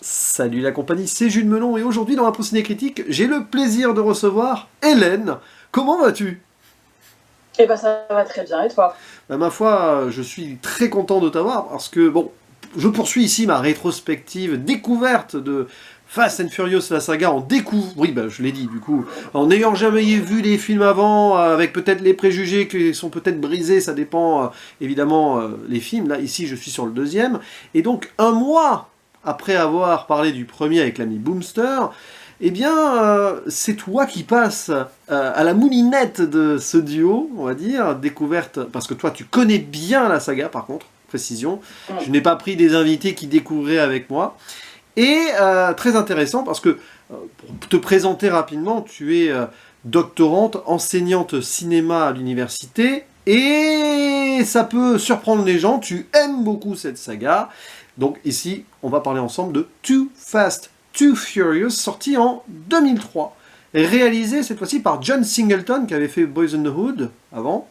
Salut la compagnie, c'est Jules Melon et aujourd'hui dans ma ciné critique, j'ai le plaisir de recevoir Hélène. Comment vas-tu? Eh ben ça va très bien, et toi? Ma foi, je suis très content de t'avoir parce que, bon, je poursuis ici ma rétrospective découverte de Fast and Furious, la saga, en découvre, oui, bah, je l'ai dit du coup, en n'ayant jamais vu les films avant, avec peut-être les préjugés qui sont peut-être brisés, ça dépend évidemment les films. Là, ici, je suis sur le deuxième, et donc un mois après avoir parlé du premier avec l'ami Boomster, eh bien, c'est toi qui passes à la moulinette de ce duo, on va dire, découverte, parce que toi tu connais bien la saga par contre, précision, je Mm. n'ai pas pris des invités qui découvraient avec moi, et très intéressant parce que, pour te présenter rapidement, tu es doctorante, enseignante cinéma à l'université, et ça peut surprendre les gens, tu aimes beaucoup cette saga, donc ici on va parler ensemble de Too Fast, Too Furious, sorti en 2003, réalisé cette fois-ci par John Singleton qui avait fait Boys in the Hood avant,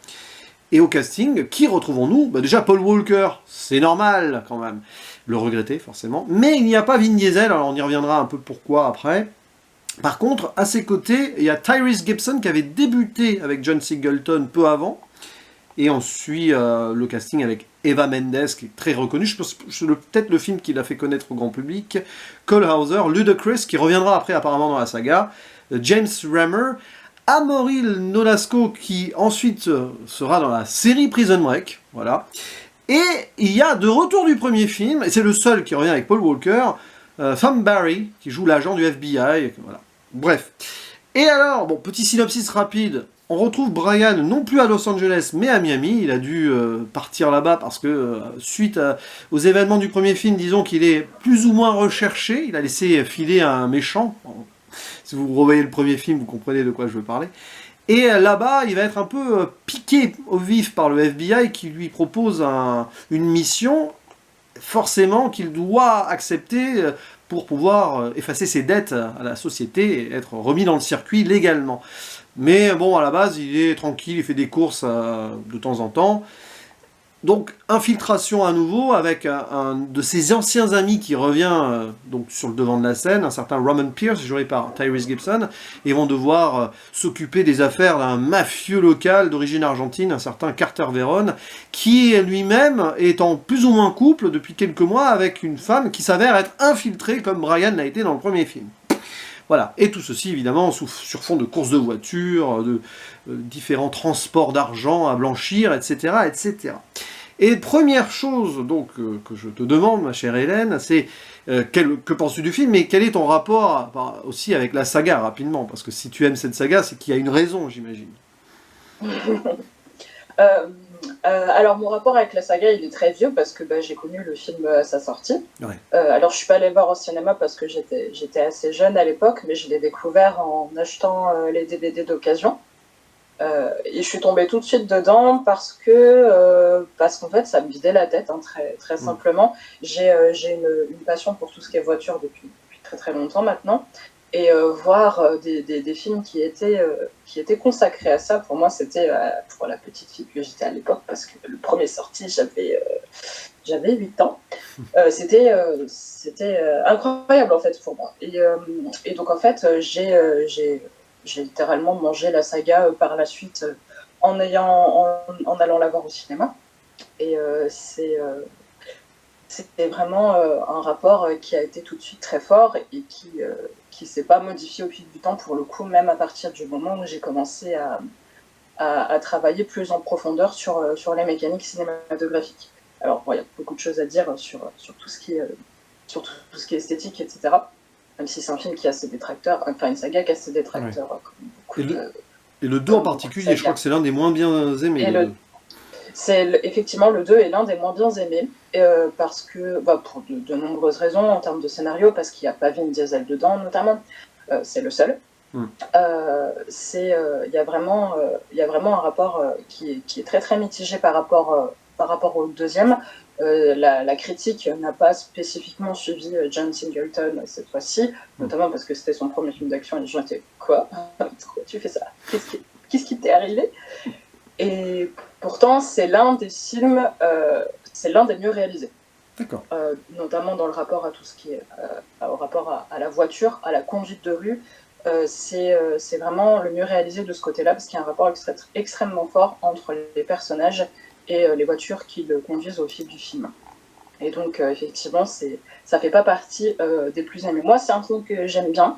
et au casting, qui retrouvons-nous? Bah déjà Paul Walker, c'est normal quand même, le regretter forcément, mais il n'y a pas Vin Diesel, alors on y reviendra un peu pourquoi après. Par contre, à ses côtés, il y a Tyrese Gibson qui avait débuté avec John Singleton peu avant, et on suit le casting avec Eva Mendes, qui est très reconnue, je pense que c'est peut-être le film qui l'a fait connaître au grand public, Cole Hauser, Ludacris, qui reviendra après apparemment dans la saga, James Remmer, Amoril Nolasco, qui ensuite sera dans la série Prison Break, voilà. Et il y a de retour du premier film, et c'est le seul qui revient avec Paul Walker, Thom Barry, qui joue l'agent du FBI, voilà. Bref. Et alors, bon, petit synopsis rapide, on retrouve Brian non plus à Los Angeles, mais à Miami. Il a dû partir là-bas parce que, suite aux événements du premier film, disons qu'il est plus ou moins recherché. Il a laissé filer un méchant. Si vous revoyez le premier film, vous comprenez de quoi je veux parler. Et là-bas, il va être un peu piqué au vif par le FBI qui lui propose une mission, forcément, qu'il doit accepter pour pouvoir effacer ses dettes à la société et être remis dans le circuit légalement. Mais bon, à la base, il est tranquille, il fait des courses de temps en temps. Donc, infiltration à nouveau avec un de ses anciens amis qui revient donc sur le devant de la scène, un certain Roman Pierce, joué par Tyrese Gibson, et vont devoir s'occuper des affaires d'un mafieux local d'origine argentine, un certain Carter Veron, qui lui-même est en plus ou moins couple depuis quelques mois avec une femme qui s'avère être infiltrée comme Brian l'a été dans le premier film. Voilà, et tout ceci évidemment sur fond de courses de voitures, de différents transports d'argent à blanchir, etc., etc. Et première chose donc que je te demande, ma chère Hélène, c'est que penses-tu du film, mais quel est ton rapport aussi avec la saga rapidement, parce que si tu aimes cette saga, c'est qu'il y a une raison, j'imagine. Euh, alors mon rapport avec la saga, il est très vieux parce que j'ai connu le film à sa sortie. Ouais. Alors je suis pas allée le voir au cinéma parce que j'étais assez jeune à l'époque, mais je l'ai découvert en achetant les DVD d'occasion. Et je suis tombée tout de suite dedans parce qu'en fait ça me vidait la tête, hein, très, très simplement. J'ai une passion pour tout ce qui est voiture depuis très très longtemps maintenant. Et voir des films qui étaient consacrés à ça, pour moi, c'était pour la petite fille que j'étais à l'époque, parce que le premier sorti, j'avais 8 ans. C'était incroyable, en fait, pour moi. Et donc, en fait, j'ai littéralement mangé la saga par la suite en allant la voir au cinéma. Et c'était vraiment un rapport qui a été tout de suite très fort et qui s'est pas modifié au fil du temps, pour le coup, même à partir du moment où j'ai commencé à travailler plus en profondeur sur les mécaniques cinématographiques. Alors, bon, il y a beaucoup de choses à dire sur tout ce qui est, sur tout ce qui est esthétique, etc. Même si c'est un film qui a ses détracteurs, enfin une saga qui a ses détracteurs, Ouais. comme Et beaucoup le, de, et le 2 en comme beaucoup de particulier, je crois sagas. que c'est l'un des moins bien aimés. Et Le 2. effectivement, le 2 est l'un des moins bien aimés, parce que, pour de nombreuses raisons, en termes de scénario, parce qu'il n'y a pas Vin Diesel dedans, notamment. C'est le seul. Hmm. Il y a vraiment un rapport qui est très très mitigé par rapport au deuxième. La critique n'a pas spécifiquement suivi John Singleton cette fois-ci, notamment parce que c'était son premier film d'action et les gens étaient quoi? Pourquoi tu fais ça? Qu'est-ce qui t'est arrivé? Et pourtant, c'est l'un des films, c'est l'un des mieux réalisés. D'accord. Notamment dans le rapport à tout ce qui est au rapport à la voiture, à la conduite de rue. C'est vraiment le mieux réalisé de ce côté-là, parce qu'il y a un rapport extrêmement fort entre les personnages et les voitures qui le conduisent au fil du film. Et donc, effectivement, ça fait pas partie des plus aimés. Moi, c'est un film que j'aime bien,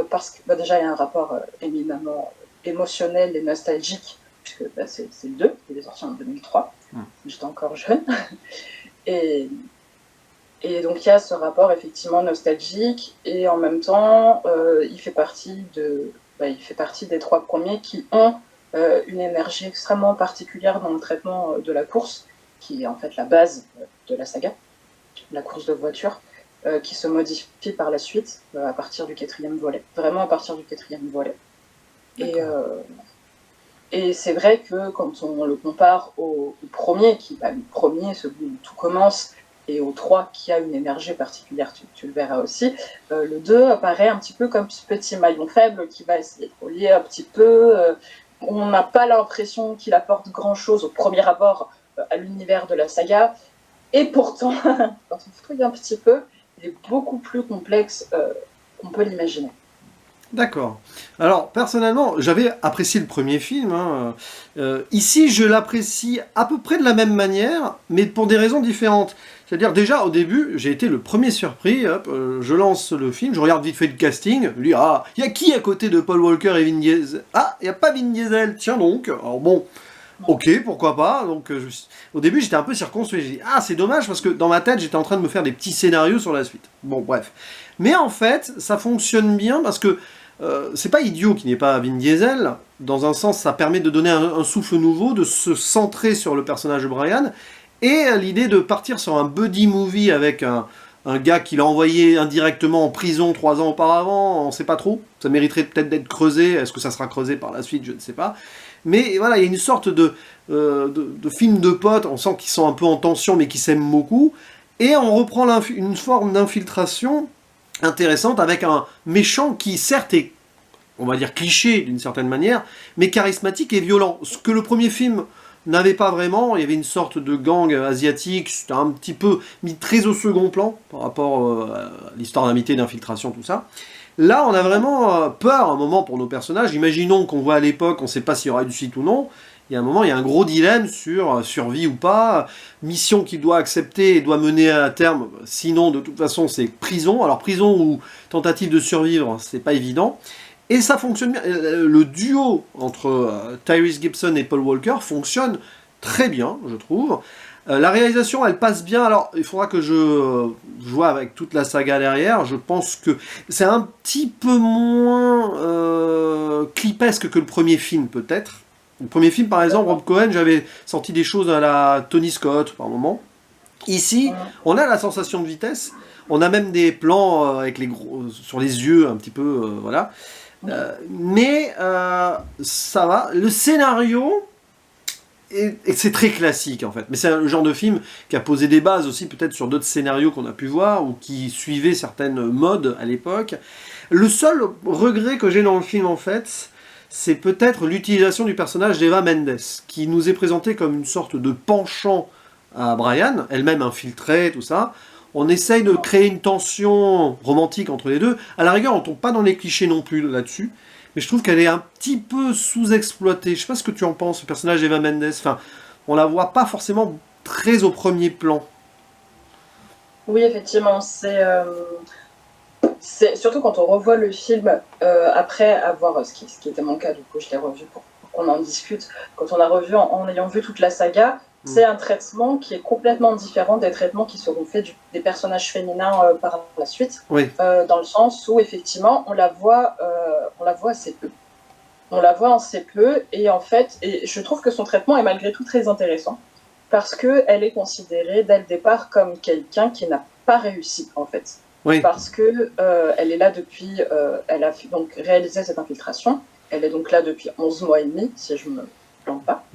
parce que déjà, il y a un rapport éminemment émotionnel et nostalgique, puisque c'est le 2, il est sorti en 2003, j'étais encore jeune. Et, et donc, il y a ce rapport effectivement nostalgique, et en même temps, il fait partie des 3 premiers qui ont une énergie extrêmement particulière dans le traitement de la course, qui est en fait la base de la saga, la course de voiture, qui se modifie par la suite à partir du 4e volet, vraiment à partir du 4e volet. Et c'est vrai que quand on le compare au premier, le premier, celui où tout commence, et au 3 qui a une énergie particulière, tu le verras aussi, le 2 apparaît un petit peu comme ce petit maillon faible qui va essayer de relier un petit peu. On n'a pas l'impression qu'il apporte grand-chose au premier abord à l'univers de la saga. Et pourtant, quand on fouille un petit peu, il est beaucoup plus complexe qu'on peut l'imaginer. D'accord. Alors, personnellement, j'avais apprécié le premier film. Ici, je l'apprécie à peu près de la même manière, mais pour des raisons différentes. C'est-à-dire, déjà, au début, j'ai été le premier surpris. Je lance le film, je regarde vite fait le casting. Je dis, ah, il y a qui à côté de Paul Walker et Vin Diesel? Ah, il n'y a pas Vin Diesel. Tiens donc. Alors bon, ok, pourquoi pas. Donc, au début, j'étais un peu circonspect. J'ai dit, ah, c'est dommage, parce que dans ma tête, j'étais en train de me faire des petits scénarios sur la suite. Bon, bref. Mais en fait, ça fonctionne bien, parce que c'est pas idiot qu'il n'y ait pas Vin Diesel. Dans un sens, ça permet de donner un souffle nouveau, de se centrer sur le personnage de Brian, et l'idée de partir sur un buddy movie avec un gars qu'il a envoyé indirectement en prison 3 ans auparavant, on sait pas trop. Ça mériterait peut-être d'être creusé. Est-ce que ça sera creusé par la suite? Je ne sais pas. Mais voilà, il y a une sorte de film de potes, on sent qu'ils sont un peu en tension, mais qui s'aiment beaucoup. Et on reprend une forme d'infiltration intéressante avec un méchant qui certes est, on va dire, cliché d'une certaine manière, mais charismatique et violent. Ce que le premier film n'avait pas vraiment. Il y avait une sorte de gang asiatique, c'était un petit peu mis très au second plan par rapport à l'histoire d'amitié, d'infiltration, tout ça. Là, on a vraiment peur un moment pour nos personnages. Imaginons qu'on voit à l'époque, on ne sait pas s'il y aura du suite ou non. Il y a un moment, il y a un gros dilemme sur survie ou pas, mission qu'il doit accepter et doit mener à terme, sinon de toute façon c'est prison. Alors prison ou tentative de survivre, c'est pas évident. Et ça fonctionne bien. Le duo entre Tyrese Gibson et Paul Walker fonctionne très bien, je trouve. La réalisation, elle passe bien. Alors, il faudra que je vois avec toute la saga derrière. Je pense que c'est un petit peu moins clipesque que le premier film, peut-être. Le premier film, par exemple, Rob Cohen, j'avais senti des choses à la Tony Scott, par moment. Ici, on a la sensation de vitesse. On a même des plans avec les gros, sur les yeux, un petit peu, voilà. Mais ça va. Le scénario... Et c'est très classique en fait, mais c'est le genre de film qui a posé des bases aussi peut-être sur d'autres scénarios qu'on a pu voir ou qui suivaient certaines modes à l'époque. Le seul regret que j'ai dans le film en fait, c'est peut-être l'utilisation du personnage d'Eva Mendes, qui nous est présentée comme une sorte de penchant à Brian, elle-même infiltrée, tout ça. On essaye de créer une tension romantique entre les deux. À la rigueur, on tombe pas dans les clichés non plus là-dessus. Mais je trouve qu'elle est un petit peu sous-exploitée. Je sais pas ce que tu en penses, le personnage d'Eva Mendes. Enfin, on la voit pas forcément très au premier plan. Oui, effectivement, c'est surtout quand on revoit le film après avoir, ce qui était mon cas, du coup je l'ai revu pour qu'on en discute, quand on a revu en ayant vu toute la saga, c'est un traitement qui est complètement différent des traitements qui seront faits des personnages féminins par la suite, Oui. Dans le sens où effectivement on la voit assez peu. On la voit assez peu et en fait, et je trouve que son traitement est malgré tout très intéressant parce qu'elle est considérée dès le départ comme quelqu'un qui n'a pas réussi en fait. Oui. Parce que elle est là depuis, elle a donc réalisé cette infiltration, elle est donc là depuis 11 mois et demi, si je me plante pas,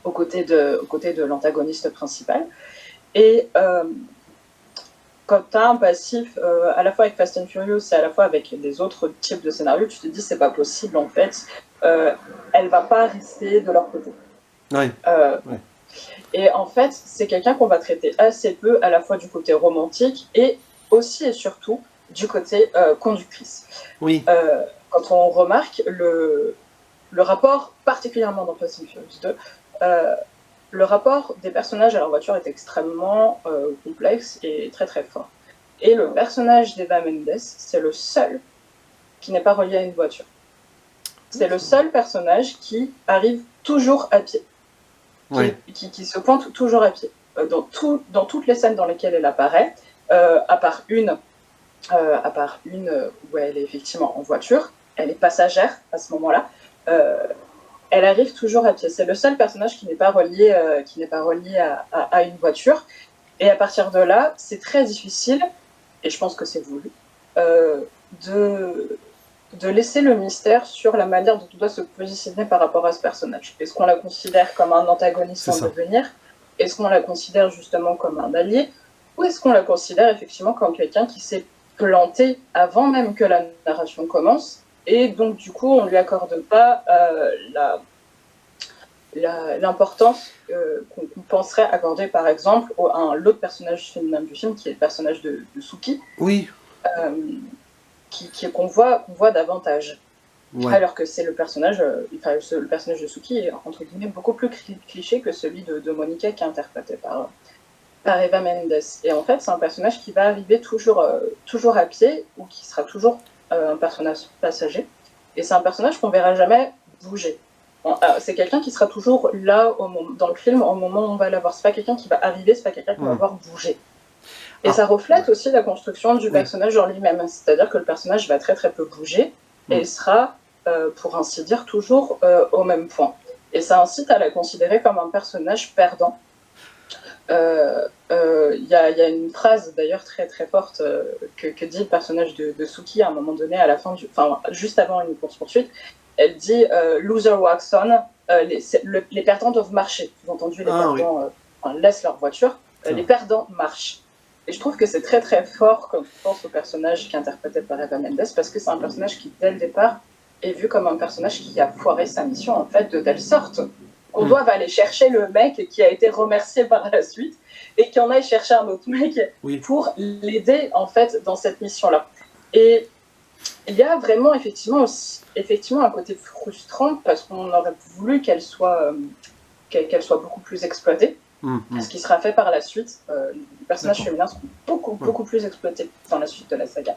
aux côtés de l'antagoniste principal. Et quand tu as un passif, à la fois avec Fast and Furious et à la fois avec des autres types de scénarios, tu te dis c'est pas possible en fait, elle va pas rester de leur côté. Oui. Ouais. Et en fait, c'est quelqu'un qu'on va traiter assez peu, à la fois du côté romantique et aussi et surtout du côté conductrice. Oui. Quand on remarque le rapport, particulièrement dans Fast and Furious 2, le rapport des personnages à leur voiture est extrêmement complexe et très très fort. Et le personnage d'Eva Mendes, c'est le seul qui n'est pas relié à une voiture. C'est le seul personnage qui arrive toujours à pied, qui se pointe toujours à pied. Dans toutes les scènes dans lesquelles elle apparaît, à part une où elle est effectivement en voiture, elle est passagère à ce moment-là, elle arrive toujours à pied. C'est le seul personnage qui n'est pas relié à une voiture. Et à partir de là, c'est très difficile, et je pense que c'est voulu, de laisser le mystère sur la manière dont on doit se positionner par rapport à ce personnage. Est-ce qu'on la considère comme un antagoniste en devenir? Est-ce qu'on la considère justement comme un allié? Ou est-ce qu'on la considère effectivement comme quelqu'un qui s'est planté avant même que la narration commence? Et donc, du coup, on ne lui accorde pas l'importance qu'on penserait accorder, par exemple, à l'autre personnage féminin du film, qui est le personnage de Suki. Oui. Qu'on voit davantage. Alors que c'est le personnage de Suki est, entre guillemets, beaucoup plus cliché que celui de Monica, qui est interprété par Eva Mendes. Et en fait, c'est un personnage qui va arriver toujours à pied, ou qui sera toujours un personnage passager. Et c'est un personnage qu'on verra jamais bouger. C'est quelqu'un qui sera toujours là dans le film au moment où on va l'avoir. C'est pas quelqu'un qui va arriver, c'est pas quelqu'un qu'on va voir bouger. Et ça reflète aussi la construction du personnage en lui-même. C'est-à-dire que le personnage va très très peu bouger, et il sera, pour ainsi dire, toujours au même point. Et ça incite à la considérer comme un personnage perdant. Y a une phrase d'ailleurs très très forte que dit le personnage de Suki à un moment donné, à la fin juste avant une course-poursuite. Elle dit loser walks on, les perdants doivent marcher. Vous avez entendu, les perdants laissent leur voiture, les perdants marchent. Et je trouve que c'est très très fort quand on pense au personnage qui est interprété par Eva Mendes, parce que c'est un personnage qui, dès le départ, est vu comme un personnage qui a foiré sa mission, en fait, de telle sorte qu'on doive aller chercher le mec qui a été remercié par la suite, et qu'on aille chercher un autre mec pour l'aider, en fait, dans cette mission-là. Et il y a vraiment, effectivement, un côté frustrant, parce qu'on aurait voulu qu'elle soit beaucoup plus exploitée. Ce qui sera fait par la suite. Les personnages féminins seront beaucoup plus exploités dans la suite de la saga.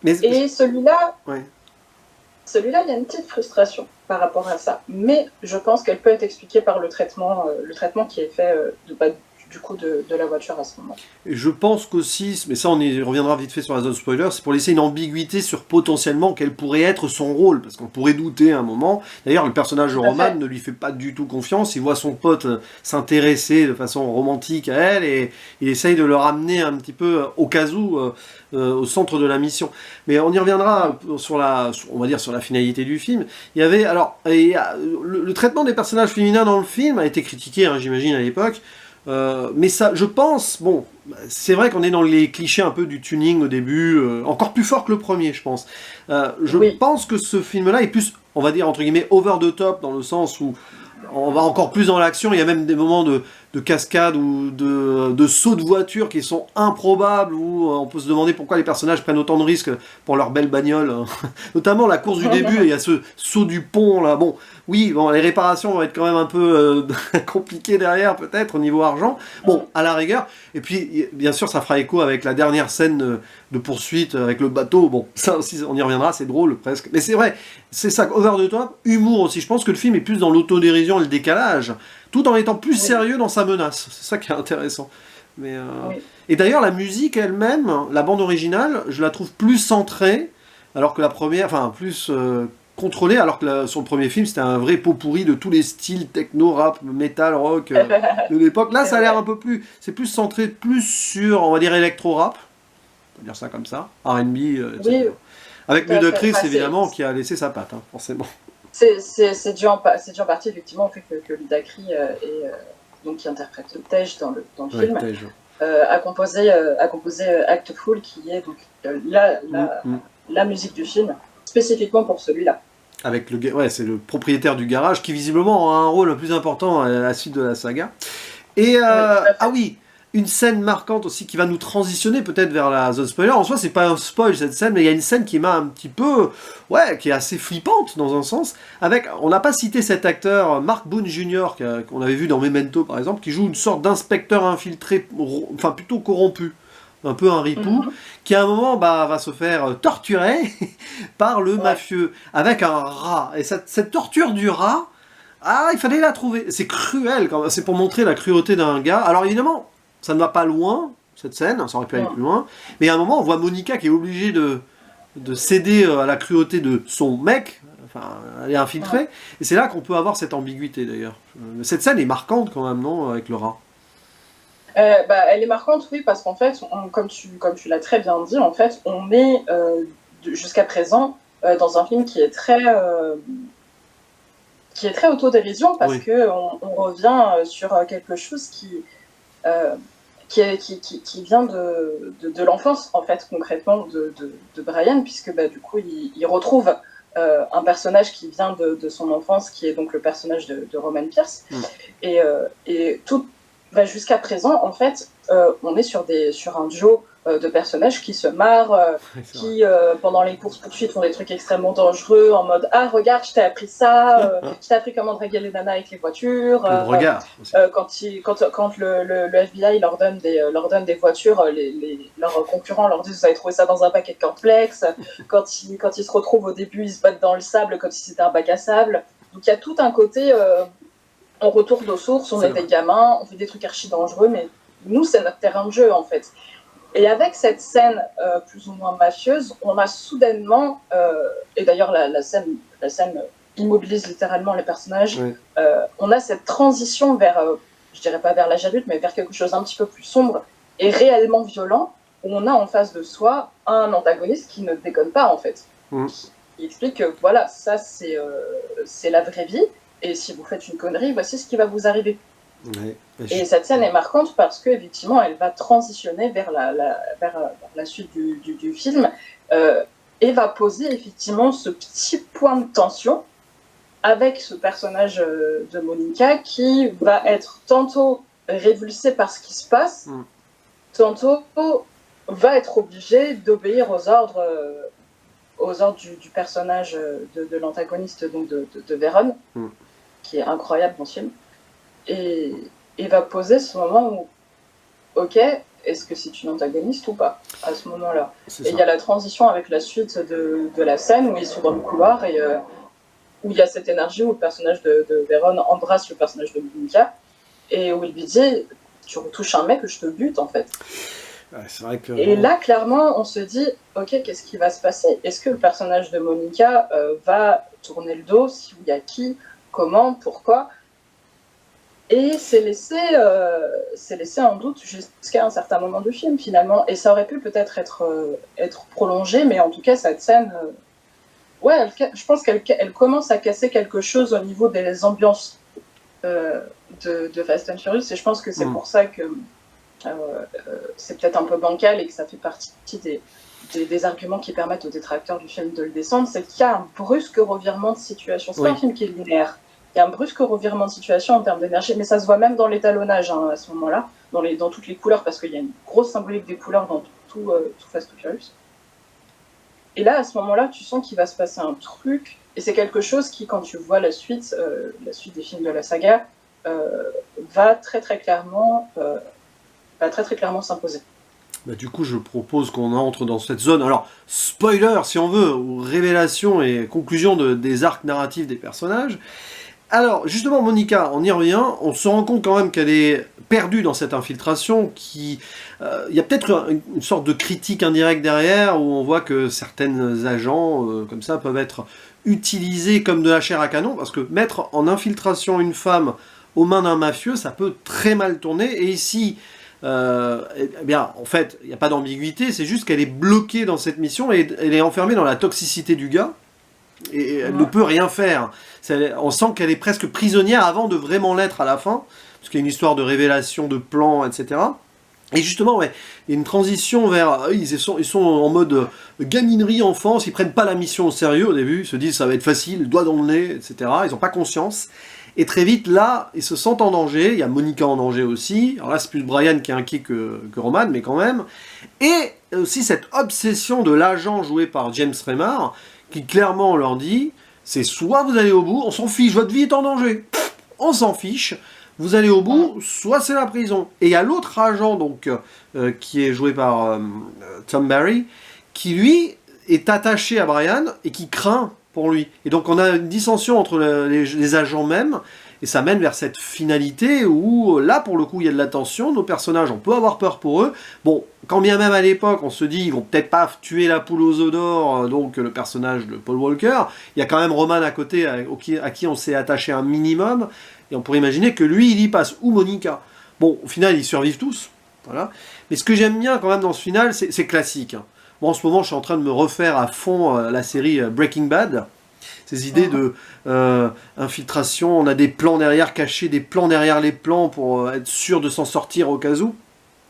Et celui-là, il y a une petite frustration par rapport à ça. Mais je pense qu'elle peut être expliquée par le traitement qui est fait du coup de la voiture à ce moment. Et je pense qu'aussi, mais ça on y reviendra vite fait sur la zone spoiler, c'est pour laisser une ambiguïté sur potentiellement quel pourrait être son rôle, parce qu'on pourrait douter à un moment. D'ailleurs, le personnage de Roman ne lui fait pas du tout confiance, il voit son pote s'intéresser de façon romantique à elle, et il essaye de le ramener un petit peu au cas où au centre de la mission. Mais on y reviendra sur la finalité du film. Il y avait, le traitement des personnages féminins dans le film a été critiqué, j'imagine, à l'époque. Mais ça, je pense, c'est vrai qu'on est dans les clichés un peu du tuning au début, encore plus fort que le premier, je pense. Je pense que ce film-là est plus, on va dire, entre guillemets, over the top, dans le sens où on va encore plus dans l'action. Il y a même des moments de cascade ou de sauts de voiture qui sont improbables, où on peut se demander pourquoi les personnages prennent autant de risques pour leur belle bagnole. Notamment la course du début, il y a ce saut du pont là. Les réparations vont être quand même un peu compliquées derrière, peut-être, au niveau argent. À la rigueur. Et puis, bien sûr, ça fera écho avec la dernière scène de poursuite avec le bateau. Ça aussi, on y reviendra, c'est drôle presque. Mais c'est vrai, c'est ça, over the top, humour aussi. Je pense que le film est plus dans l'autodérision et le décalage, tout en étant plus sérieux dans sa menace. C'est ça qui est intéressant. Et d'ailleurs, la musique elle-même, la bande originale, je la trouve plus centrée, alors que la première, plus contrôlée, alors que sur le premier film, c'était un vrai pot pourri de tous les styles techno, rap, metal, rock de l'époque. Là, ça a l'air un peu plus... C'est plus centré plus sur, on va dire, électro-rap. On peut dire ça comme ça. R&B, etc. Avec Ludacris, évidemment, qui a laissé sa patte, forcément. C'est dû en partie, effectivement, au fait que Ludacris, qui interprète Tej dans le film, a composé Act Full, qui est donc la musique du film, spécifiquement pour celui-là. Avec c'est le propriétaire du garage qui visiblement a un rôle le plus important à la suite de la saga. Et Oui, tout à ah fait. oui, une scène marquante aussi qui va nous transitionner peut-être vers la zone spoiler. En soi, c'est pas un spoil cette scène, mais il y a une scène qui m'a un petit peu, ouais, qui est assez flippante dans un sens. Avec, on n'a pas cité cet acteur Mark Boone Jr. Qu'on avait vu dans Memento par exemple, qui joue une sorte d'inspecteur infiltré, enfin plutôt corrompu. Un peu un ripou, Mhm. qui à un moment va se faire torturer par le Ouais. mafieux, avec un rat. Et cette torture du rat, ah, il fallait la trouver. C'est cruel quand même. C'est pour montrer la cruauté d'un gars. Alors évidemment, ça ne va pas loin, cette scène. Ça aurait pu aller Mm. plus loin. Mais à un moment, on voit Monica qui est obligée de céder à la cruauté de son mec. Enfin, elle est Mm. infiltrée. Et c'est là qu'on peut avoir cette ambiguïté d'ailleurs. Cette scène est marquante quand même, non, avec le rat. Bah, elle est marquante, oui, parce qu'en fait, comme tu l'as très bien dit, en fait, on est jusqu'à présent dans un film qui est très autodérision parce Oui, que on revient sur quelque chose euh, qui vient de l'enfance, en fait, concrètement, de Brian, puisque bah, du coup, il retrouve un personnage qui vient de son enfance, qui est donc le personnage de Roman Pierce. mm. Et tout bah, jusqu'à présent, en fait, on est sur un duo de personnages qui se marrent, C'est vrai. qui, pendant les courses-poursuites, font des trucs extrêmement dangereux, en mode «Ah, regarde, je t'ai appris ça, je t'ai appris comment draguer les nanas avec les voitures». Le regard aussi. Quand le FBI leur donne des voitures, leurs concurrents leur disent «Vous avez trouvé ça dans un paquet de cornflakes». Quand ils se retrouvent au début, ils se battent dans le sable comme si c'était un bac à sable. Donc il y a tout un côté on retourne aux sources, on C'est est vrai. des gamins, on fait des trucs archi dangereux, mais nous, c'est notre terrain de jeu, en fait. Et avec cette scène plus ou moins mafieuse, on a soudainement, et d'ailleurs la scène immobilise littéralement les personnages, Ouais. on a cette transition vers, je dirais pas vers l'âge adulte, mais vers quelque chose d'un petit peu plus sombre et réellement violent, où on a en face de soi un antagoniste qui ne déconne pas, en fait. Mm. Qui explique que voilà, ça c'est la vraie vie, et si vous faites une connerie, voici ce qui va vous arriver. Ouais. Et cette scène est marquante parce qu'effectivement, elle va transitionner vers la suite du film et va poser effectivement ce petit point de tension avec ce personnage de Monica qui va être tantôt révulsé par ce qui se passe, Mm. tantôt va être obligé d'obéir aux ordres du personnage de l'antagoniste, donc de Véron, Mm. qui est incroyable dans ce film. Et, et va poser ce moment où, ok, est-ce que c'est une antagoniste ou pas, à ce moment-là. C'est Et il ça. y a la transition avec la suite de la scène où ils sont dans le couloir et où il y a cette énergie où le personnage de Véron embrasse le personnage de Monica et où il lui dit, tu retouches un mec, je te bute en fait. Ouais, c'est vrai que Et bon, là, clairement, on se dit, ok, qu'est-ce qui va se passer? Est-ce que le personnage de Monica va tourner le dos? Il y a qui? Comment? Pourquoi? Et c'est laissé en doute jusqu'à un certain moment du film, finalement. Et ça aurait pu peut-être être prolongé, mais en tout cas, cette scène, ouais, je pense qu'elle commence à casser quelque chose au niveau des ambiances euh, de Fast and Furious. Et je pense que c'est mm. pour ça que c'est peut-être un peu bancal et que ça fait partie des arguments qui permettent aux détracteurs du film de le descendre. C'est qu'il y a un brusque revirement de situation. C'est pas un Oui, film qui est linéaire. Il y a un brusque revirement de situation en termes d'énergie, mais ça se voit même dans l'étalonnage hein, à ce moment-là, dans toutes les couleurs, parce qu'il y a une grosse symbolique des couleurs dans tout Fast and Furious. Et là, à ce moment-là, tu sens qu'il va se passer un truc, et c'est quelque chose qui, quand tu vois la suite des films de la saga, va très très clairement s'imposer. bah, du coup, je propose qu'on entre dans cette zone. Alors, spoiler si on veut, ou révélation et conclusion des arcs narratifs des personnages. Alors, justement, Monica, on y revient. On se rend compte quand même qu'elle est perdue dans cette infiltration. Il y a peut-être une sorte de critique indirecte derrière, où on voit que certains agents, comme ça, peuvent être utilisés comme de la chair à canon, parce que mettre en infiltration une femme aux mains d'un mafieux, ça peut très mal tourner. Et ici, eh bien, en fait, il n'y a pas d'ambiguïté, c'est juste qu'elle est bloquée dans cette mission et elle est enfermée dans la toxicité du gars et elle ne peut rien faire. On sent qu'elle est presque prisonnière avant de vraiment l'être à la fin, parce qu'il y a une histoire de révélation de plans, etc. Et justement, ouais, il y a une transition vers... Ils sont en mode gaminerie enfance, ils prennent pas la mission au sérieux au début, ils se disent ça va être facile, doigt dans le nez, etc. Ils n'ont pas conscience. Et très vite, là, ils se sentent en danger. Il y a Monica en danger aussi. Alors là, c'est plus Brian qui est inquiet que Roman, mais quand même. Et aussi cette obsession de l'agent joué par James Remar, qui clairement leur dit, c'est soit vous allez au bout, on s'en fiche, votre vie est en danger. Pff, on s'en fiche. Vous allez au bout, soit c'est la prison. Et il y a l'autre agent, donc, qui est joué par Tom Barry, qui lui est attaché à Brian et qui craint pour lui. Et donc on a une dissension entre les agents même, et ça mène vers cette finalité où, là, pour le coup, il y a de la tension, nos personnages, on peut avoir peur pour eux. Bon, quand bien même à l'époque, on se dit, ils vont peut-être pas tuer la poule aux œufs d'or, donc le personnage de Paul Walker, il y a quand même Roman à côté, à qui on s'est attaché un minimum, et on pourrait imaginer que lui, il y passe, ou Monica. Bon, au final, ils survivent tous, voilà. Mais ce que j'aime bien quand même dans ce final, c'est classique. Moi, en ce moment, je suis en train de me refaire à fond la série Breaking Bad. Ces idées de infiltration, on a des plans derrière, cachés, des plans derrière les plans pour être sûr de s'en sortir au cas où.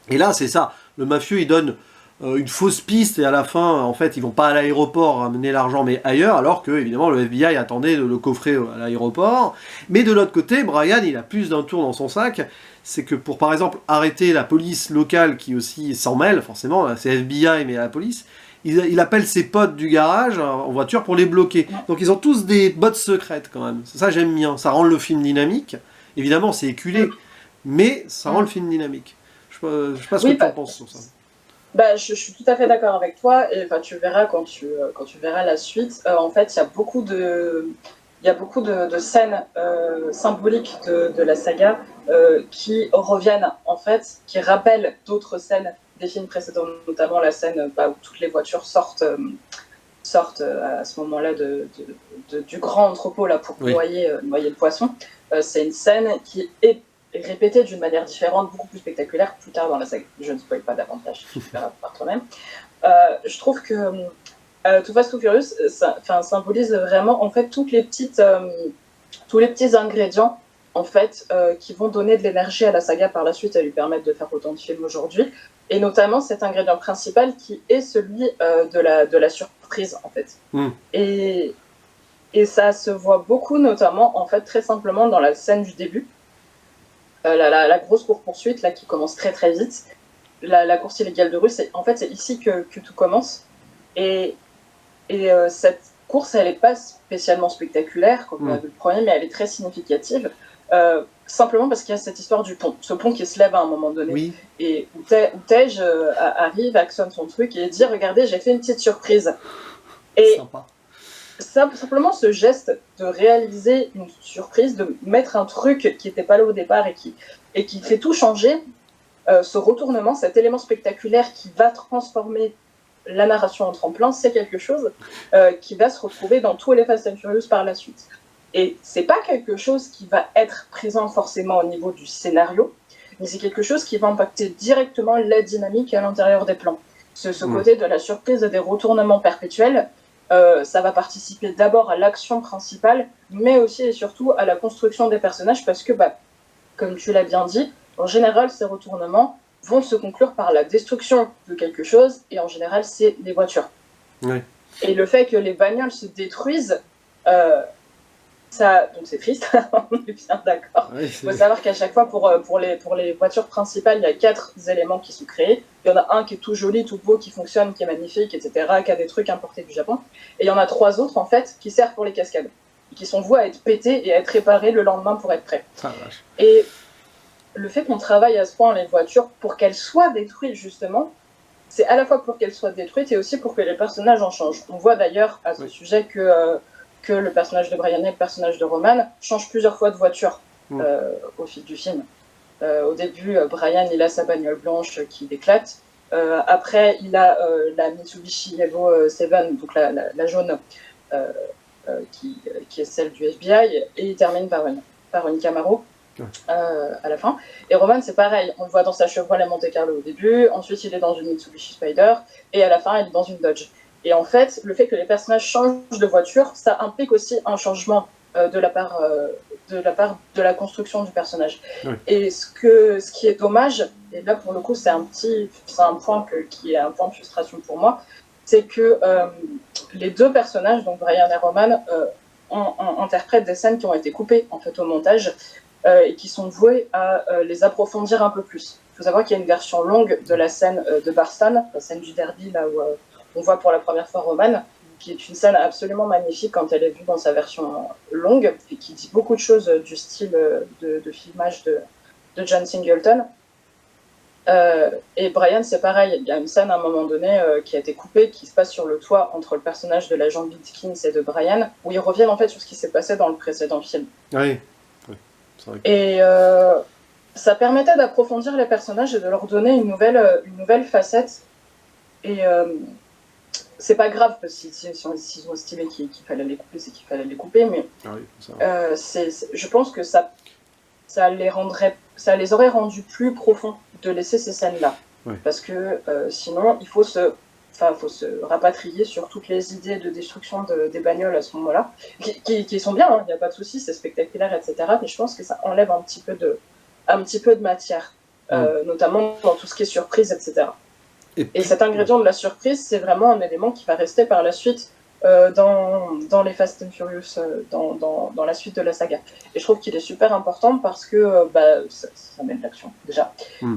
Et là, c'est ça. Le mafieux, il donne une fausse piste et à la fin, en fait, ils vont pas à l'aéroport ramener l'argent, mais ailleurs, alors que, évidemment, le FBI attendait de le coffrer à l'aéroport. Mais de l'autre côté, Brian, il a plus d'un tour dans son sac. C'est que pour, par exemple, arrêter la police locale qui aussi s'en mêle, forcément, c'est FBI, mais la police, il appelle ses potes du garage en voiture pour les bloquer. Donc ils ont tous des bottes secrètes quand même. Ça, j'aime bien. Ça rend le film dynamique. Évidemment, c'est éculé, mais ça rend le film dynamique. Je sais pas ce que tu en penses sur ça. Bah, je suis tout à fait d'accord avec toi. Et tu verras quand tu verras la suite. En fait, il y a beaucoup de scènes symboliques de la saga qui reviennent, en fait, qui rappellent d'autres scènes des films précédents, notamment la scène où toutes les voitures sortent à ce moment-là du grand entrepôt là, pour noyer le poisson. C'est une scène qui est répétée d'une manière différente, beaucoup plus spectaculaire plus tard dans la saga. Je ne spoil pas davantage, tu verras par toi-même. Je trouve que Too Fast Too Furious symbolise vraiment en fait tous les petits ingrédients en fait, qui vont donner de l'énergie à la saga par la suite et lui permettre de faire autant de films aujourd'hui. Et notamment cet ingrédient principal qui est celui de la surprise, en fait. Et ça se voit beaucoup, notamment, en fait, très simplement dans la scène du début. La grosse course-poursuite, là, qui commence très très vite. La course illégale de rue, en fait, c'est ici que tout commence. Et cette course, elle n'est pas spécialement spectaculaire, comme on a vu le premier, mais elle est très significative. Simplement parce qu'il y a cette histoire du pont, ce pont qui se lève à un moment donné, et où Tej arrive, actionne son truc et dit regardez, j'ai fait une petite surprise. Et simplement ce geste de réaliser une surprise, de mettre un truc qui n'était pas là au départ et qui fait tout changer, ce retournement, cet élément spectaculaire qui va transformer la narration en tremplin, c'est quelque chose qui va se retrouver dans tous les Fast and Furious par la suite. Et c'est pas quelque chose qui va être présent forcément au niveau du scénario, mais c'est quelque chose qui va impacter directement la dynamique à l'intérieur des plans. Ce côté de la surprise et des retournements perpétuels, ça va participer d'abord à l'action principale, mais aussi et surtout à la construction des personnages, parce que, comme tu l'as bien dit, en général, ces retournements vont se conclure par la destruction de quelque chose, et en général, c'est les voitures. Et le fait que les bagnoles se détruisent, donc c'est triste, on est bien d'accord. Il faut savoir qu'à chaque fois, pour les voitures principales, il y a 4 éléments qui sont créés. Il y en a un qui est tout joli, tout beau, qui fonctionne, qui est magnifique, etc., qui a des trucs importés du Japon. Et il y en a 3 autres, en fait, qui servent pour les cascades, qui sont voués à être pétés et à être réparés le lendemain pour être prêts. Et le fait qu'on travaille à ce point les voitures pour qu'elles soient détruites, justement, c'est à la fois pour qu'elles soient détruites et aussi pour que les personnages en changent. On voit d'ailleurs à ce sujet que le personnage de Brian et le personnage de Roman changent plusieurs fois de voiture au fil du film. Au début, Brian, il a sa bagnole blanche qui éclate. Après, il a la Mitsubishi Evo 7, donc la jaune, qui est celle du FBI, et il termine par une Camaro à la fin. Et Roman, c'est pareil. On le voit dans sa Chevrolet Monte Carlo au début. Ensuite, il est dans une Mitsubishi Spider. Et à la fin, il est dans une Dodge. Et en fait, le fait que les personnages changent de voiture, ça implique aussi un changement de la part de la construction du personnage. Et ce qui est dommage, et là pour le coup c'est un point qui est un point de frustration pour moi, c'est que les deux personnages, donc Brian et Roman, interprètent des scènes qui ont été coupées en fait au montage et qui sont vouées à les approfondir un peu plus. Il faut savoir qu'il y a une version longue de la scène de Barstan, la scène du derby là où on voit pour la première fois Roman, qui est une scène absolument magnifique quand elle est vue dans sa version longue et qui dit beaucoup de choses du style de filmage de John Singleton. Et Brian, c'est pareil, il y a une scène à un moment donné qui a été coupée, qui se passe sur le toit entre le personnage de l'agent Bitkins et de Brian, où ils reviennent en fait sur ce qui s'est passé dans le précédent film. Oui, oui. C'est vrai. Et ça permettait d'approfondir les personnages et de leur donner une nouvelle facette. Et c'est pas grave, parce que s'ils ont estimé qu'il fallait les couper, c'est qu'il fallait les couper, mais Oui, je pense que ça les aurait rendus plus profonds de laisser ces scènes-là. Ouais. Parce que sinon, il faut se rapatrier sur toutes les idées de destruction des bagnoles à ce moment-là, qui sont bien, il n'y a pas de souci, c'est spectaculaire, etc. Mais je pense que ça enlève un petit peu de matière, notamment dans tout ce qui est surprise, etc. Et cet ingrédient de la surprise, c'est vraiment un élément qui va rester par la suite dans les Fast and Furious, dans la suite de la saga. Et je trouve qu'il est super important parce que ça mène l'action, déjà.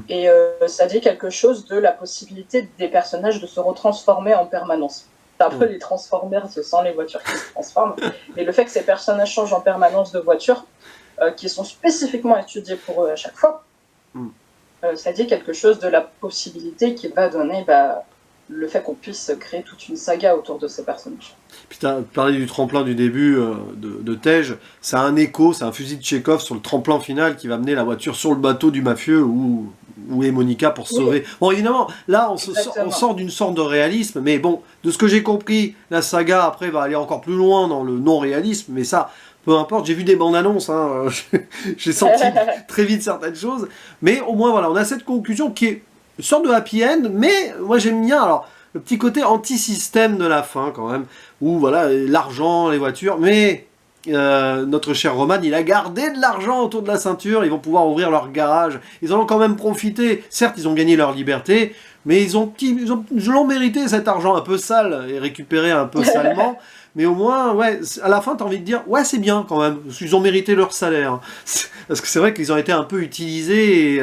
Et ça dit quelque chose de la possibilité des personnages de se retransformer en permanence. C'est un peu les Transformers sans les voitures qui se transforment. Et le fait que ces personnages changent en permanence de voiture, qui sont spécifiquement étudiés pour eux à chaque fois, ça dit quelque chose de la possibilité qui va donner le fait qu'on puisse créer toute une saga autour de ces personnages. Puis tu as parlé du tremplin du début de Tej, c'est un écho, c'est un fusil de Tchekhov sur le tremplin final qui va mener la voiture sur le bateau du mafieux où est Monica pour sauver. Bon, évidemment, là on sort d'une sorte de réalisme, mais bon, de ce que j'ai compris, la saga après va aller encore plus loin dans le non-réalisme, mais ça, peu importe, j'ai vu des bandes annonces, j'ai senti très vite certaines choses, mais au moins voilà, on a cette conclusion qui est une sorte de happy end, mais moi j'aime bien alors le petit côté anti-système de la fin quand même, où voilà, l'argent, les voitures, mais notre cher Roman, il a gardé de l'argent autour de la ceinture, ils vont pouvoir ouvrir leur garage, ils en ont quand même profité, certes ils ont gagné leur liberté, mais ils l'ont mérité cet argent un peu sale et récupéré un peu salement. Mais au moins, ouais, à la fin, tu as envie de dire, ouais, c'est bien quand même, parce qu'ils ont mérité leur salaire. Parce que c'est vrai qu'ils ont été un peu utilisés, et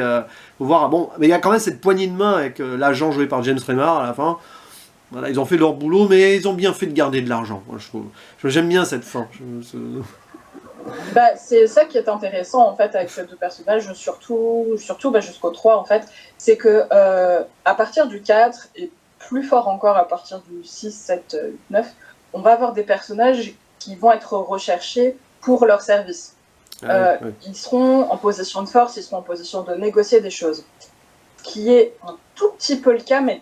faut voir, bon, mais il y a quand même cette poignée de main avec l'agent joué par James Remar à la fin. Voilà, ils ont fait leur boulot, mais ils ont bien fait de garder de l'argent. Moi, je trouve. J'aime bien cette fin. C'est ça qui est intéressant en fait avec ces deux personnages, surtout jusqu'au 3 en fait, c'est que à partir du 4 et plus fort encore à partir du 6, 7, 9, on va avoir des personnages qui vont être recherchés pour leur service. Ils seront en position de force, ils seront en position de négocier des choses. Ce qui est un tout petit peu le cas, mais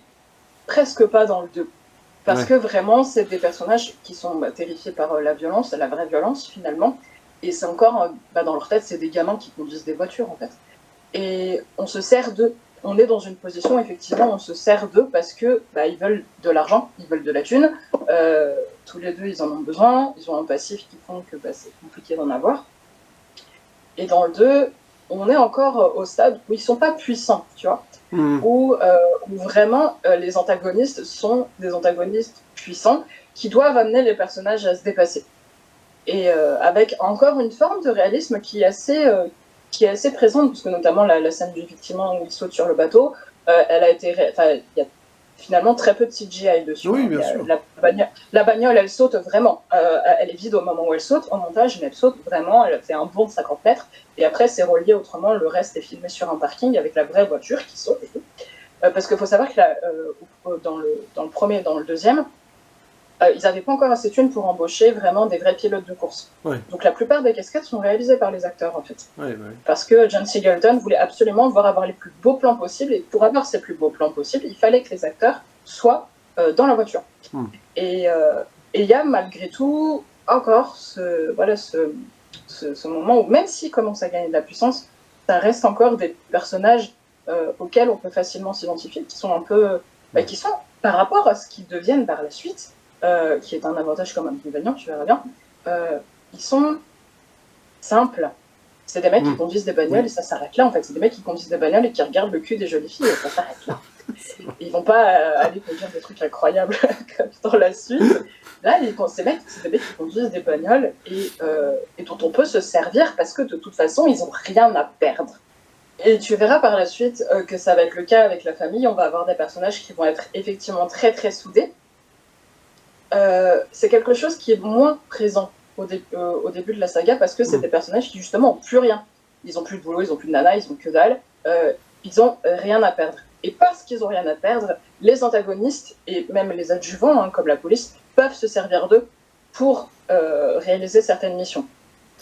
presque pas dans le 2. Parce que vraiment, c'est des personnages qui sont terrifiés par la violence, la vraie violence finalement. Et c'est encore, dans leur tête, c'est des gamins qui conduisent des voitures en fait. Et on se sert d'eux. On est dans une position, effectivement, on se sert d'eux parce que ils veulent de l'argent, ils veulent de la thune. Tous les deux, ils en ont besoin. Ils ont un passif qui font que c'est compliqué d'en avoir. Et dans le 2, on est encore au stade où ils sont pas puissants, tu vois. Où vraiment les antagonistes sont des antagonistes puissants qui doivent amener les personnages à se dépasser. Et avec encore une forme de réalisme qui est assez présente, parce que notamment la scène du victime où il saute sur le bateau, elle a été... il y a finalement très peu de CGI dessus. Oui, bien sûr. La bagnole, elle saute vraiment. Elle est vide au moment où elle saute, en montage, mais elle saute vraiment, elle fait un bond de 50 mètres, et après c'est relié autrement, le reste est filmé sur un parking avec la vraie voiture qui saute et tout. Parce qu'il faut savoir que dans le premier et dans le deuxième, ils n'avaient pas encore assez de thunes pour embaucher vraiment des vrais pilotes de course. Donc la plupart des cascades sont réalisées par les acteurs en fait. Parce que John Singleton voulait absolument avoir les plus beaux plans possibles, et pour avoir ces plus beaux plans possibles, il fallait que les acteurs soient dans la voiture. Et il y a malgré tout encore ce moment où même s'ils commencent à gagner de la puissance, ça reste encore des personnages auxquels on peut facilement s'identifier, qui sont un peu... qui sont, par rapport à ce qu'ils deviennent par la suite, qui est un avantage comme un inconvénient, tu verras bien, ils sont simples. C'est des mecs qui conduisent des bagnoles et ça s'arrête là en fait. C'est des mecs qui conduisent des bagnoles et qui regardent le cul des jolies filles et ça s'arrête là. Ils vont pas aller conduire des trucs incroyables comme dans la suite. Là, c'est des mecs qui conduisent des bagnoles et dont on peut se servir parce que de toute façon, ils ont rien à perdre. Et tu verras par la suite que ça va être le cas avec la famille. On va avoir des personnages qui vont être effectivement très très soudés. C'est quelque chose qui est moins présent au début de la saga parce que c'est des personnages qui justement ont plus rien. Ils ont plus de boulot, ils ont plus de nana, ils ont que dalle. Ils ont rien à perdre. Et parce qu'ils ont rien à perdre, les antagonistes et même les adjuvants, hein, comme la police, peuvent se servir d'eux pour réaliser certaines missions.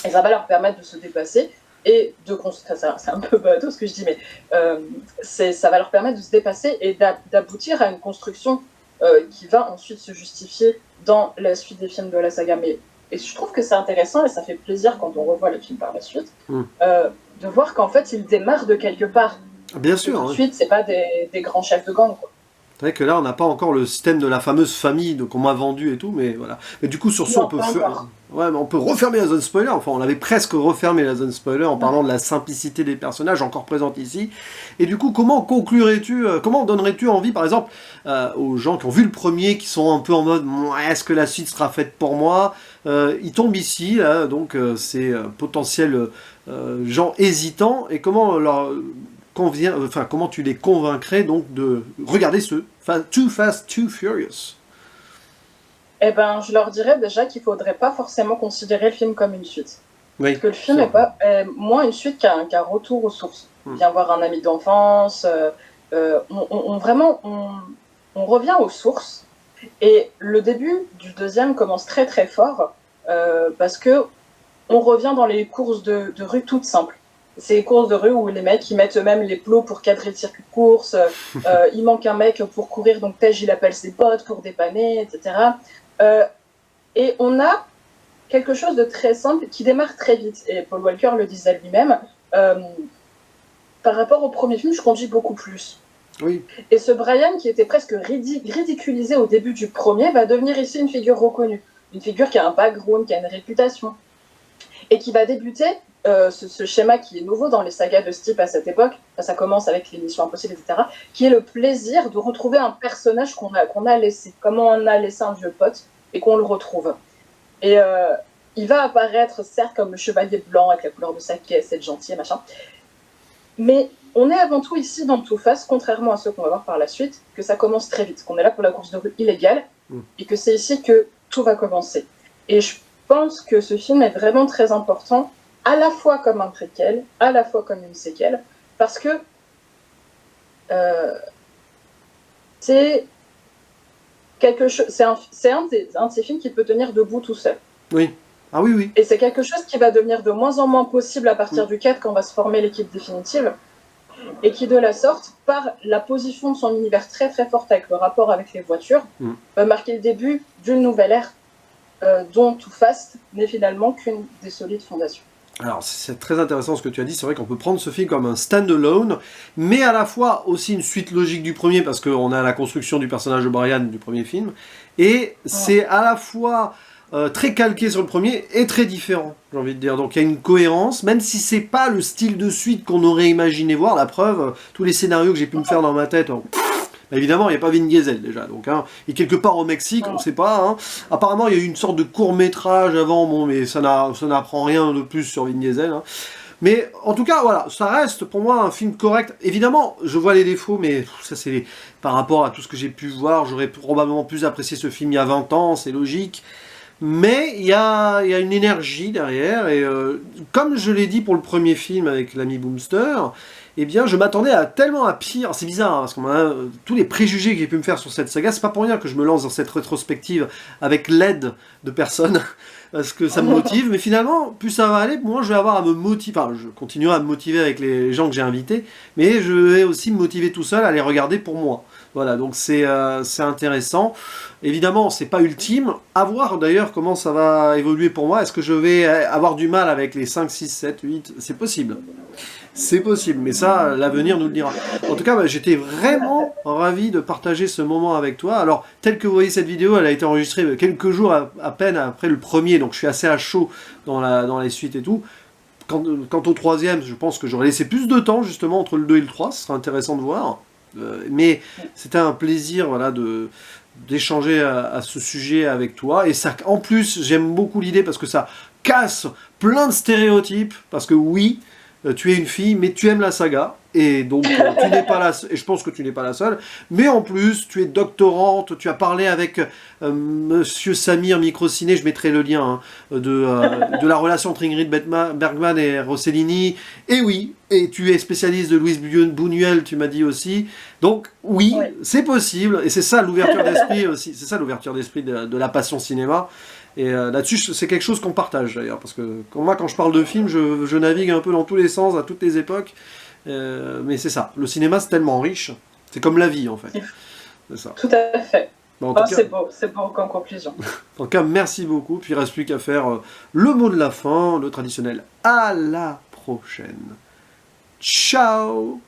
Et ça va leur permettre de se dépasser et de construire. C'est un peu bateau ce que je dis, mais ça va leur permettre de se dépasser et d'aboutir à une construction qui va ensuite se justifier dans la suite des films de la saga. Et je trouve que c'est intéressant et ça fait plaisir quand on revoit les films par la suite, de voir qu'en fait ils démarrent de quelque part. Bien sûr. Tout de suite, c'est pas des grands chefs de gang, quoi. C'est vrai que là, on n'a pas encore le système de la fameuse famille qu'on m'a vendu et tout, mais voilà. Mais du coup, sur ce, on peut mais on peut refermer la zone spoiler. Enfin, on avait presque refermé la zone spoiler en parlant de la simplicité des personnages encore présents ici. Et du coup, comment conclurais-tu, comment donnerais-tu envie, par exemple, aux gens qui ont vu le premier, qui sont un peu en mode est-ce que la suite sera faite pour moi? Ils tombent ici, là, donc c'est potentiels gens hésitants. Et comment comment tu les convaincrais donc de regarder Too Fast, Too Furious? Eh ben, je leur dirais déjà qu'il faudrait pas forcément considérer le film comme une suite. Oui, parce que le film est moins une suite qu'un retour aux sources. Viens voir un ami d'enfance, vraiment, on revient aux sources. Et le début du deuxième commence très très fort parce que on revient dans les courses de rue toutes simples. C'est les courses de rue où les mecs ils mettent eux-mêmes les plots pour cadrer le circuit de course, il manque un mec pour courir, donc Tej il appelle ses potes pour dépanner, etc. Et on a quelque chose de très simple qui démarre très vite. Et Paul Walker le disait lui-même, par rapport au premier film, je conduis beaucoup plus. Oui. Et ce Brian qui était presque ridiculisé au début du premier va devenir ici une figure reconnue. Une figure qui a un background, qui a une réputation. Et qui va débuter ce schéma qui est nouveau dans les sagas de ce type à cette époque, ça commence avec les Missions Impossibles, etc., qui est le plaisir de retrouver un personnage qu'on a laissé, comme on a laissé un vieux pote, et qu'on le retrouve. Et il va apparaître, certes, comme le chevalier blanc, avec la couleur de sa caisse, être gentil et machin, mais on est avant tout ici dans Too Fast, contrairement à ceux qu'on va voir par la suite, que ça commence très vite, qu'on est là pour la course de rue illégale, et que c'est ici que tout va commencer. Et je pense que ce film est vraiment très important, à la fois comme un préquel, à la fois comme une séquelle, parce que c'est quelque chose, c'est un de ces films qui peut tenir debout tout seul. Oui. Ah oui, oui. Et c'est quelque chose qui va devenir de moins en moins possible à partir du 4 quand va se former l'équipe définitive, et qui de la sorte, par la position de son univers très très forte avec le rapport avec les voitures, va marquer le début d'une nouvelle ère dont Too Fast n'est finalement qu'une des solides fondations. Alors, c'est très intéressant ce que tu as dit. C'est vrai qu'on peut prendre ce film comme un stand-alone, mais à la fois aussi une suite logique du premier, parce qu'on a la construction du personnage de Brian du premier film, et c'est à la fois très calqué sur le premier et très différent, j'ai envie de dire. Donc il y a une cohérence, même si c'est pas le style de suite qu'on aurait imaginé voir. La preuve, tous les scénarios que j'ai pu me faire dans ma tête... Évidemment, il n'y a pas Vin Diesel déjà, donc il est quelque part au Mexique, on ne sait pas. Hein. Apparemment, il y a eu une sorte de court-métrage avant, bon, mais ça n'apprend rien de plus sur Vin Diesel. Hein. Mais en tout cas, voilà, ça reste pour moi un film correct. Évidemment, je vois les défauts, mais ça c'est par rapport à tout ce que j'ai pu voir, j'aurais probablement plus apprécié ce film il y a 20 ans, c'est logique. Mais il y a une énergie derrière, et comme je l'ai dit pour le premier film avec l'ami Boomster, eh bien, je m'attendais à tellement à pire. C'est bizarre, hein, parce qu'on a tous les préjugés que j'ai pu me faire sur cette saga. C'est pas pour rien que je me lance dans cette rétrospective avec l'aide de personnes, parce que ça me motive. Mais finalement, plus ça va aller, moins je vais avoir à me motiver. Enfin, je continuerai à me motiver avec les gens que j'ai invités, mais je vais aussi me motiver tout seul à les regarder pour moi. Voilà, donc c'est intéressant. Évidemment, c'est pas ultime. À voir d'ailleurs comment ça va évoluer pour moi. Est-ce que je vais avoir du mal avec les 5, 6, 7, 8 ? C'est possible. C'est possible, mais ça, l'avenir nous le dira. En tout cas, j'étais vraiment ravi de partager ce moment avec toi. Alors, tel que vous voyez cette vidéo, elle a été enregistrée quelques jours à peine après le premier, donc je suis assez à chaud dans les suites et tout. Quant au troisième, je pense que j'aurais laissé plus de temps, justement, entre le 2 et le 3, ce sera intéressant de voir. Mais c'était un plaisir, voilà, d'échanger à ce sujet avec toi. Et ça, en plus, j'aime beaucoup l'idée parce que ça casse plein de stéréotypes. Parce que oui, tu es une fille, mais tu aimes la saga. Et donc, tu n'es pas et je pense que tu n'es pas la seule. Mais en plus, tu es doctorante. Tu as parlé avec Monsieur Samir Microciné, je mettrai le lien, hein, de la relation entre Ingrid Bergman et Rossellini. Et oui, et tu es spécialiste de Louise Buñuel, tu m'as dit aussi. Donc, oui, c'est possible. Et c'est ça l'ouverture d'esprit aussi. C'est ça l'ouverture d'esprit de la passion cinéma. Et là-dessus, c'est quelque chose qu'on partage d'ailleurs. Parce que quand je parle de films, je navigue un peu dans tous les sens, à toutes les époques. Mais c'est ça, le cinéma c'est tellement riche, c'est comme la vie en fait. C'est ça. Tout à fait. Bon, c'est beau comme conclusion. En tout cas, merci beaucoup, puis il ne reste plus qu'à faire le mot de la fin, le traditionnel. À la prochaine. Ciao.